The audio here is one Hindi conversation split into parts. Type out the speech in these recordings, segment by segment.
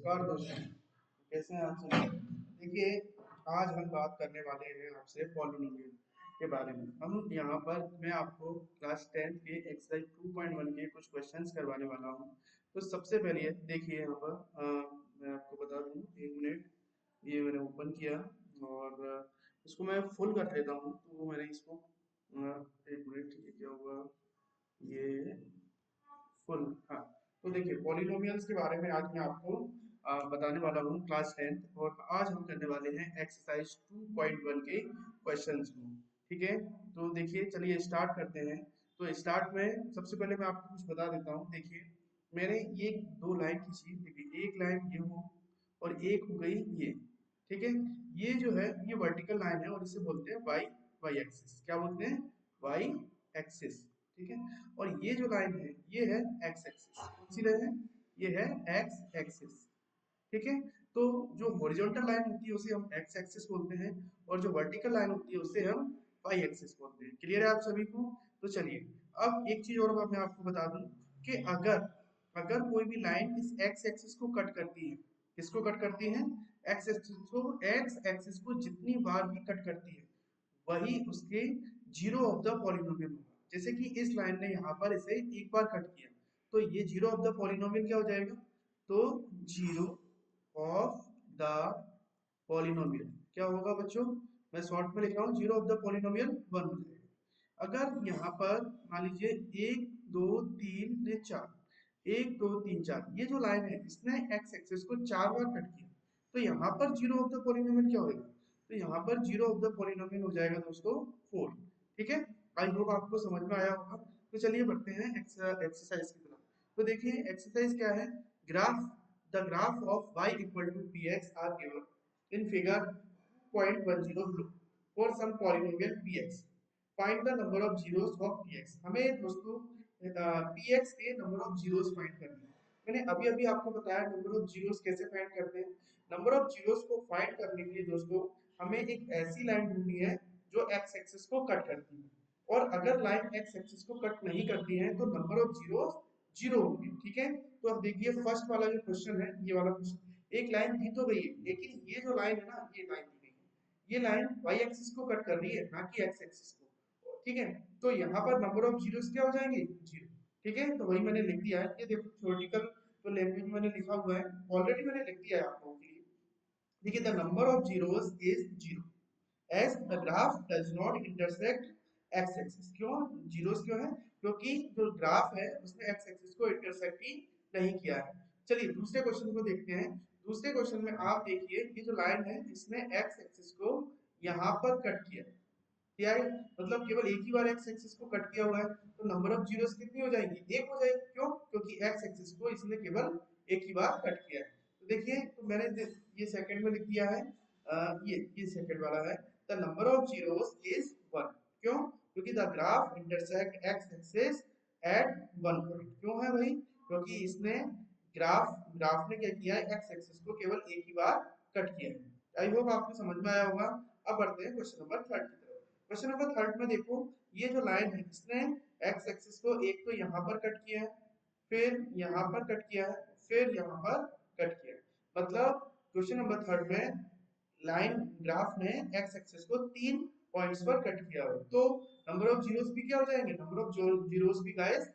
नमस्कार दोस्तों, कैसे हैं आप सभी। देखिए, आज हम बात करने वाले हैं आपसे पॉलिनोमियल के बारे में। हम यहाँ पर मैं आपको क्लास 10 के एक्सरसाइज 2.1 के कुछ क्वेश्चंस करवाने वाला हूँ। तो सबसे पहले देखिए यहाँ पर मैं आपको बता दूँ, एक मिनट। ये मैंने ओपन किया और इसको मैं फुल कर देता हूँ। तो मैंने इसको एक मिनट, ये क्या हुआ, ये फुल। हाँ, तो देखिए पॉलिनोमियल्स के बारे में आज मैं आपको बताने वाला हूँ क्लास 10। और आज हम करने वाले हैं एक्सरसाइज 2.1 के क्वेश्चंस को। ठीक है, तो देखिए चलिए स्टार्ट करते हैं। तो स्टार्ट में सबसे पहले मैं आपको कुछ बता देता हूँ। देखिए, मैंने ये दो लाइन खींची। देखिए, एक लाइन ये हो और एक हो गई ये। ठीक है, ये जो है ये वर्टिकल लाइन है और इसे बोलते हैं वाई वाई एक्सिस। क्या बोलते हैं? Y axis. ठीक है, और ये जो लाइन है ये है एक्स एक्सिस। कौन सी लाइन है? ये है एक्स एक्सिस। ठीक है, तो जो हॉरिजॉन्टल लाइन होती है उसे हम एक्स एक्सिस बोलते हैं और जो वर्टिकल लाइन होती है उसे हम वाई एक्सिस बोलते हैं। क्लियर है आप सभी को? तो चलिए, अब एक चीज और मैं आपको बता दूं कि अगर अगर कोई भी लाइन इस एक्स एक्सिस को कट करती है, किसको कट करती है? एक्स एक्सिस को। एक्स एक्सिस को जितनी बार भी कट करती है वही उसके जीरो ऑफ द पॉलिनोमियल होगा। जैसे कि इस लाइन ने यहाँ पर इसे एक बार कट किया, तो ये जीरो ऑफ द पॉलिनोमियल क्या हो जाएगा? तो जीरो ऑफ द पॉलिनोमियल क्या होगा बच्चों? मैं शॉर्ट में लिख रहा हूँ, zero of the polynomial one हो जाएगा। अगर यहाँ पर मान लीजिए एक दो तीन ने चार, एक दो तीन चार, ये जो लाइन है इसने एक्स एक्सिस को चार बार कट किया, तो यहाँ पर जीरो ऑफ द पॉलिनोमियल क्या होगा? तो यहाँ पर जीरो ऑफ द पॉलिनोमियल हो जाएगा दोस्तों फोर। ठीक है, आई होप आपको समझ में आया होगा। तो चलिए बढ़ते हैं एक्सरसाइज की तरफ। तो देखिए एक्सरसाइज क्या है। Graph the graph of y equal to px are given in figure 2.10 below for some polynomial px. Find the number of zeros of px. हमें दोस्तों px के नंबर ऑफ जीरोस फाइंड करने हैं। मैंने अभी अभी आपको बताया नंबर ऑफ जीरोस कैसे फाइंड करते हैं। नंबर ऑफ जीरोस को फाइंड करने के लिए दोस्तों हमें एक ऐसी लाइन ढूंढनी है जो एक्स एक्सिस को कट करती है, और अगर लाइन एक्स एक्सिस को कट नहीं करती है तो नंबर ऑफ जीरोस जीरो होंगे। ठीक है, तो अब देखिए फर्स्ट वाला जो क्वेश्चन है, ये वाला क्वेश्चन, एक लाइन दी तो गई है लेकिन ये जो लाइन है ना, ये लाइन दी गई है, ये लाइन वाई एक्सिस को कट कर रही है ना कि एक्स एक्सिस को। ठीक है, तो यहाँ पर नंबर ऑफ जीरोस क्या हो जाएंगे? जीरो। ठीक है, तो वही मैंने लिख दिया है। ये देखो थ्योरेटिकल तो लैंग्वेज में मैंने लिखा हुआ है, ऑलरेडी मैंने लिख दिया है आप लोगों के लिए। देखिए, the number of zeros is zero as the graph does not intersect X axis. क्यों जीरोस क्यों है? क्योंकि जो ग्राफ है उसने एक्स एक्सिस को इंटरसेक्ट ही नहीं किया है। चलिए दूसरे क्वेश्चन को देखते हैं। दूसरे क्वेश्चन में आप देखिए, ये जो लाइन है इसने एक्स एक्सिस को यहाँ पर कट किया। क्या है? मतलब केवल एक ही बार एक्स एक्सिस को कट किया हुआ है, तो नंबर ऑफ जीरोस कितनी हो जाएंगी? एक हो जाएगी। क्यों? क्योंकि एक्स एक्सिस को इसने केवल एक ही बार कट किया है। तो देखिए, तो मैंने ये सेकंड में लिख दिया है, ये सेकंड वाला है, the number of zeros is one. क्यों? क्योंकि the graph intersect X axis eight one point. क्यों है भाई? क्योंकि इसने ग्राफ ने क्या किया है? एक्स एक्सिस को केवल एक ही बार कट किया है। आई होप आपको समझ में आया होगा। अब बढ़ते हैं क्वेश्चन नंबर थर्ड की तरफ। क्वेश्चन नंबर थर्ड में देखो, ये जो लाइन है इसने एक्स एक्सिस को एक तो यहाँ पर कट किया है, फिर यहाँ पर कट किया है, फिर यहाँ पर कट किया है। मतलब क्वेश्चन नंबर थर्ड में लाइन ग्राफ ने एक्स एक्सिस को तीन पॉइंट्स पर कट किया हो, तो नंबर ऑफ जीरोस भी क्या हो जाएंगे? नंबर ऑफ जीरोस भी गाइस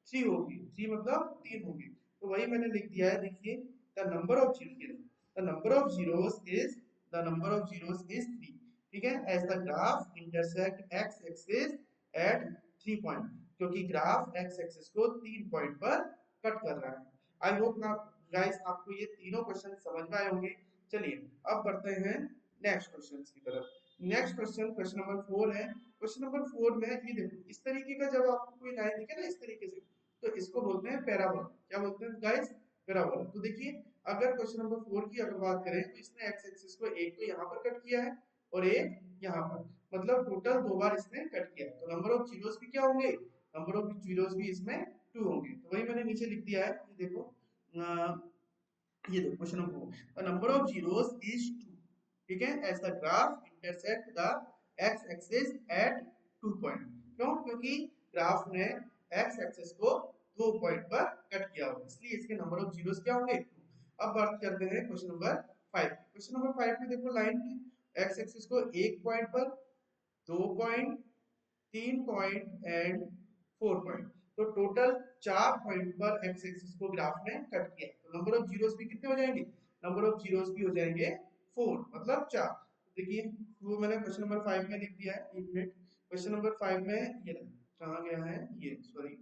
थ्री होगी। थ्री मतलब तीन होगी। तो वही मैंने लिख दिया है। देखिए, the number of zeros, the number of zeros is, the number of zeros is three. ठीक है, as the graph intersect X axis at three point, क्योंकि ग्राफ एक्स एक्सिस को तीन पॉइंट पर कट कर रहा है। आई होप ना गाइस आपको ये तीनों क्वेश्चन समझ में आए होंगे। चलिए अब बढ़ते हैं नेक्स्ट क्वेश्चन की तरफ। नेक्स्ट क्वेश्चन, क्वेश्चन नंबर 4 है। क्वेश्चन नंबर 4 में ये देखो, इस तरीके का जब आपको कोई लाइन दिखे ना इस तरीके से, तो इसको बोलते हैं पैराबोला। क्या बोलते हैं गाइस? पैराबोला। तो देखिए, अगर क्वेश्चन नंबर 4 की अगर बात करें तो इसने एक्स एक्सिस को एक तो यहाँ पर कट किया है और एक यहाँ पर, मतलब टोटल दो बार इसने कट किया है। तो नंबर ऑफ जीरोस भी क्या होंगे? नंबर ऑफ जीरोस भी इसमें टू होंगे। तो वही मैंने नीचे लिख दिया है। ये देखो, ये देखो question number, the number of zeros is two. ठीक है, as the graph intersect the X axis at two point. क्यों? क्योंकि ग्राफ ने एक्स एक्सिस को दो पॉइंट पर कट किया होगा, इसलिए इसके नंबर ऑफ जीरोस क्या होंगे? अब बात करते हैं क्वेश्चन नंबर 5। क्वेश्चन नंबर 5 में देखो लाइन में एक्स एक्सिस को 1 पॉइंट पर, 2 पॉइंट, 3 पॉइंट एंड 4 पॉइंट, तो टोटल 4 पॉइंट पर एक्स एक्सिस को ग्राफ में कट किया। तो नंबर ऑफ जीरोस भी कितने हो जाएंगे? नंबर ऑफ जीरोस भी हो जाएंगे 4, मतलब 4। देखिए वो मैंने क्वेश्चन नंबर 5 में लिख दिया है, एक मिनट। क्वेश्चन नंबर 5 में ये कहाँ गया है, ये सॉरी,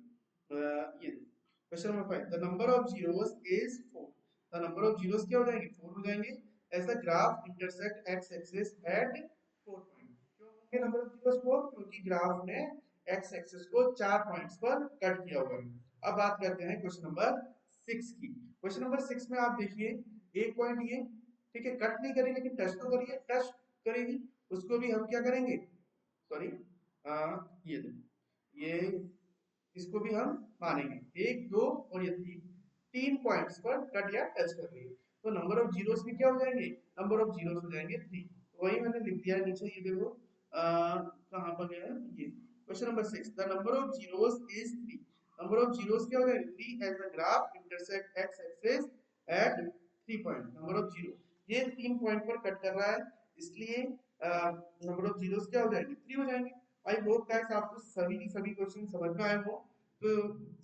ये question number 5, the number of zeros is 4। The number of zeros क्या हो जाएंगे? 4 हो जाएंगे। ऐसा graph intersect X axis eight 4 point. क्यों होंगे नंबर ऑफ जीरोस 4? क्योंकि ग्राफ ने एक्स एक्सिस को 4 पॉइंट्स पर कट किया हुआ है। अब बात करते हैं क्वेश्चन नंबर 6 की। क्वेश्चन नंबर 6 में आप देखिए, एक पॉइंट ये, ठीक है, कट नहीं करेगी लेकिन टच तो करिए, टच करेगी, उसको भी हम क्या करेंगे, सॉरी, ये देखो, ये इसको भी हम मानेंगे, 1 2 और ये 3 पॉइंट्स पर कट या टच कर रही है, तो नंबर ऑफ जीरोस भी क्या हो जाएंगे? नंबर ऑफ जीरोस हो जाएंगे 3। तो वही मैंने लिख दिया है नीचे, ये देखो कहां पर गया है ये, question number 6, the number of zeros is 3। Number of zeros क्या हो जाएंगे? 3 as the graph intersect X axis at 3 point. Number of zero ये 3 पॉइंट पर कट कर रहा है, इसलिए नंबर ऑफ जीरोस क्या हो जाएंगे? 3 हो जाएंगे। आई होप गाइस आपको सभी की सभी क्वेश्चन समझ में आए हो। तो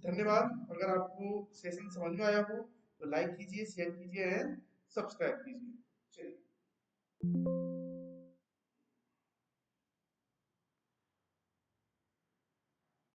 धन्यवाद। अगर आपको सेशन समझ में आया हो तो लाइक कीजिए, शेयर कीजिए एंड सब्सक्राइब कीजिए। चलिए।